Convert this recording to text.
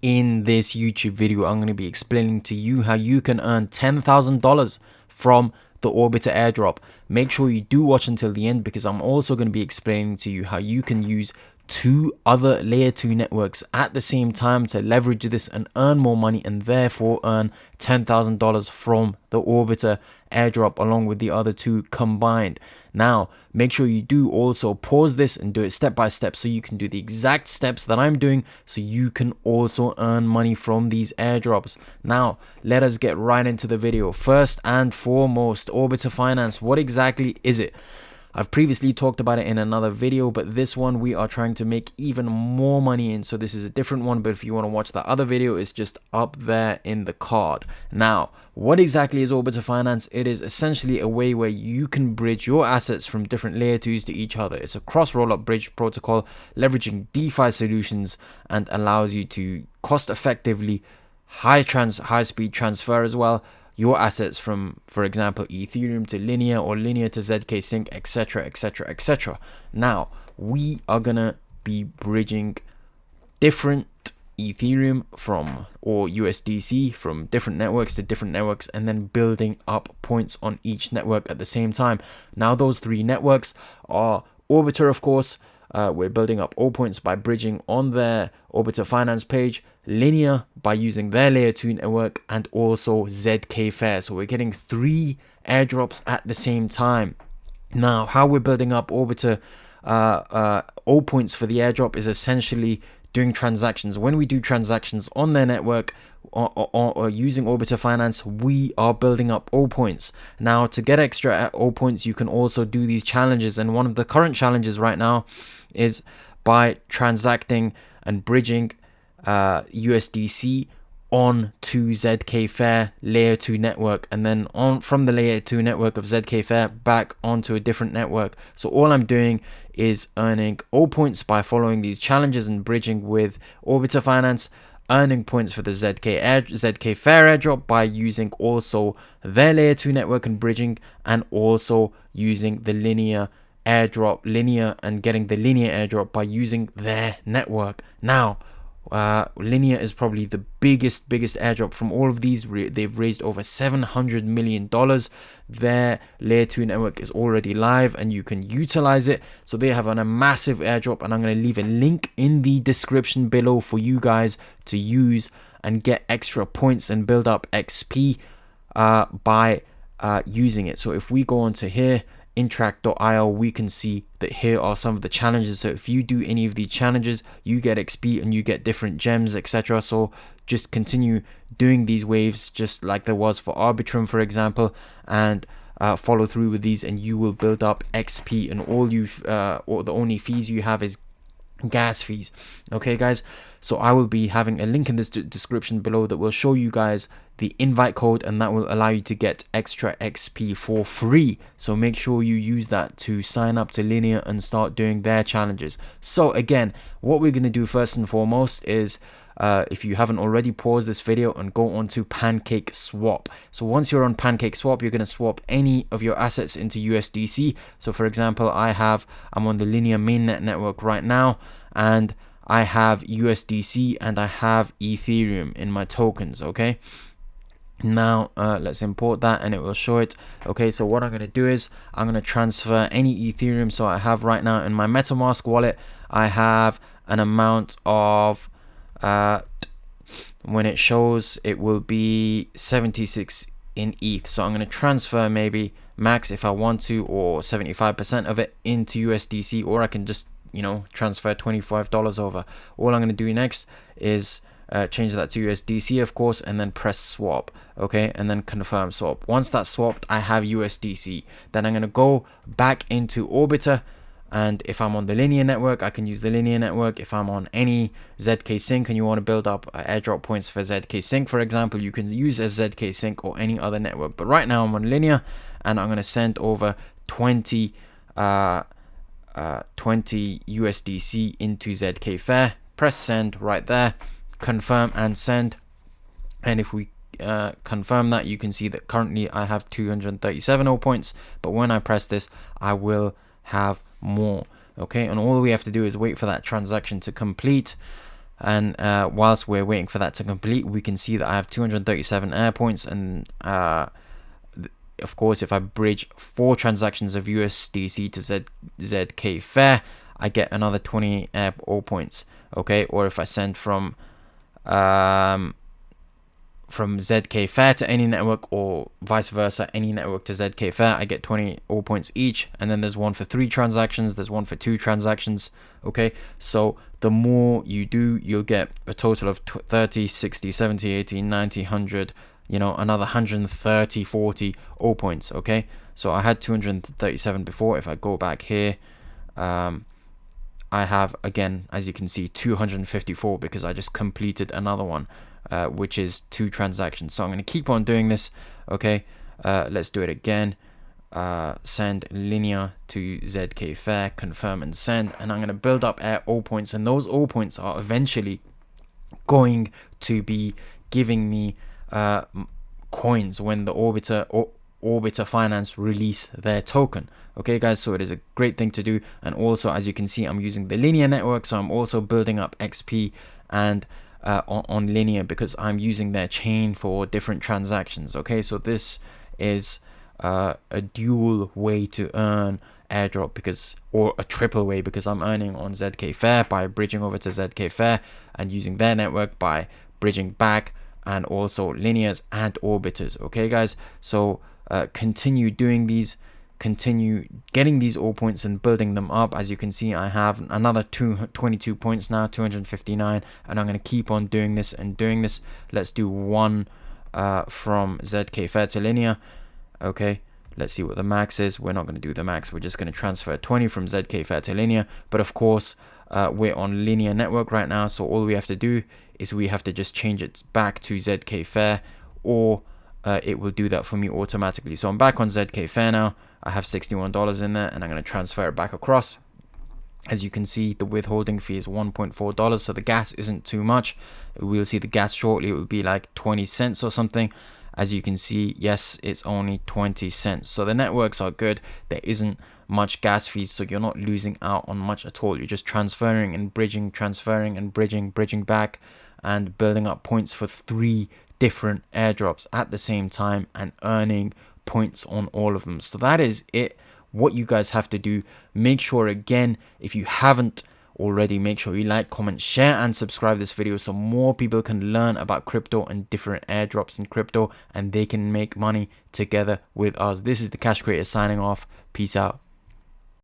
in this YouTube video, I'm going to be explaining to you how you can earn $10,000 from the Orbiter airdrop. Make sure you do watch until the end, because I'm also going to be explaining to you how you can use 2 other layer 2 networks at the same time to leverage this and earn more money, and therefore earn $10,000 from the Orbiter airdrop along with the other 2 combined. Now make sure you do also pause this and do it step by step, so you can do the exact steps that I'm doing, so you can also earn money from these airdrops. Now let us get right into the video. First and foremost, Orbiter Finance, what exactly is it? I've previously talked about it in another video, but this one we are trying to make even more money in, so this is a different one. But if you want to watch that other video, it's just up there in the card. Now, what exactly is Orbiter Finance? It is essentially a way where you can bridge your assets from different layer 2s to each other. It's a cross rollup bridge protocol leveraging DeFi solutions, and allows you to cost effectively high speed transfer as well your assets from, for example, Ethereum to Linea, or Linea to ZK Sync, etc, etc, etc. Now we are gonna be bridging different Ethereum or USDC from different networks to different networks, and then building up points on each network at the same time. Now those 3 networks are Orbiter, of course. We're building up all points by bridging on their Orbiter Finance page, Linea by using their layer 2 network, and also zkfair. So we're getting 3 airdrops at the same time. Now how we're building up Orbiter all points for the airdrop is essentially doing transactions. When we do transactions on their network or using Orbiter Finance, we are building up all points. Now to get extra all points, you can also do these challenges, and one of the current challenges right now is by transacting and bridging USDC on to zkfair layer 2 network, and then on from the layer 2 network of zkfair back onto a different network. So all I'm doing is earning all points by following these challenges and bridging with Orbiter Finance, earning points for the zkfair airdrop by using also their layer 2 network and bridging, and also using the Linea and getting the Linea airdrop by using their network. Now Linea is probably the biggest airdrop from all of these. They've raised over $700 million. Their layer 2 network is already live and you can utilize it. So they have a massive airdrop, and I'm going to leave a link in the description below for you guys to use and get extra points and build up XP by using it. So if we go onto here, interact.io, we can see that here are some of the challenges. So if you do any of these challenges, you get XP and you get different gems, etc. So just continue doing these waves, just like there was for Arbitrum, for example, and follow through with these, and you will build up XP, and or the only fees you have is gas fees. Okay guys, so I will be having a link in this description below that will show you guys the invite code, and that will allow you to get extra XP for free. So make sure you use that to sign up to Linea and start doing their challenges. So again, what we're going to do first and foremost is if you haven't already, pause this video and go on to Pancake Swap. So once you're on Pancake Swap, you're going to swap any of your assets into USDC. So for example, I'm on the Linea mainnet network right now, and I have USDC and I have Ethereum in my tokens. Okay, now let's import that and it will show it. Okay, so what I'm going to do is I'm going to transfer any Ethereum. So I have right now in my MetaMask wallet, I have an amount of when it shows, it will be 76 in ETH. So I'm going to transfer maybe max, if I want to, or 75% of it into USDC, or I can just, transfer $25 over. All I'm going to do next is change that to USDC, of course, and then press swap. Okay, and then confirm swap. Once that's swapped, I have USDC. Then I'm going to go back into Orbiter, and if I'm on the Linea network, I can use the Linea network. If I'm on any ZK Sync and you want to build up airdrop points for ZK Sync, for example, you can use a ZK Sync or any other network. But right now I'm on Linea, and I'm going to send over 20 USDC into zkfair. Press send right there, confirm and send. And if we confirm that, you can see that currently I have 237 all points, but when I press this, I will have more. Okay, and all we have to do is wait for that transaction to complete. And whilst we're waiting for that to complete, we can see that I have 237 air points, and of course, if I bridge 4 transactions of USDC to zkfair, I get another 20 air points. Okay, or if I send from zkfair to any network, or vice versa, any network to zkfair, I get 20 all points each. And then there's one for 3 transactions, there's one for 2 transactions. Okay, so the more you do, you'll get a total of 30, 60, 70, 80, 90, 100, you know, another 130, 40 all points. Okay, so I had 237 before. If I go back here, I have, again, as you can see, 254 because I just completed another one, which is 2 transactions. So I'm going to keep on doing this. Okay, let's do it again. Send Linea to zkfair, confirm and send, and I'm going to build up all points, and those all points are eventually going to be giving me coins when the Orbiter Finance release their token. Okay guys, so it is a great thing to do. And also, as you can see, I'm using the Linea network, so I'm also building up XP and on Linea, because I'm using their chain for different transactions. Okay, so this is a dual way to earn airdrop, because, or a triple way, because I'm earning on zkfair by bridging over to zkfair, and using their network by bridging back, and also Lineas and Orbiters. Okay guys, so continue doing these, continue getting these all points and building them up. As you can see, I have another 22 points now, 259, and I'm going to keep on doing this and doing this. Let's do one from zkfair to Linea. Okay, let's see what the max is. We're not going to do the max, we're just going to transfer 20 from zkfair to Linea. But of course, we're on Linea network right now, so all we have to do is we have to just change it back to zkfair, or it will do that for me automatically. So I'm back on zkfair now. I have $61 in there, and I'm going to transfer it back across. As you can see, the withholding fee is $1.4, so the gas isn't too much. We'll see the gas shortly. It will be like 20 cents or something. As you can see, yes, it's only 20 cents. So the networks are good. There isn't much gas fees, so you're not losing out on much at all. You're just transferring and bridging, transferring and bridging back, and building up points for 3 different airdrops at the same time, and earning points on all of them. So that is it, what you guys have to do. Make sure, again, if you haven't already, make sure you like, comment, share and subscribe this video, so more people can learn about crypto and different airdrops in crypto, and they can make money together with us. This is the Cash Creator signing off. Peace out.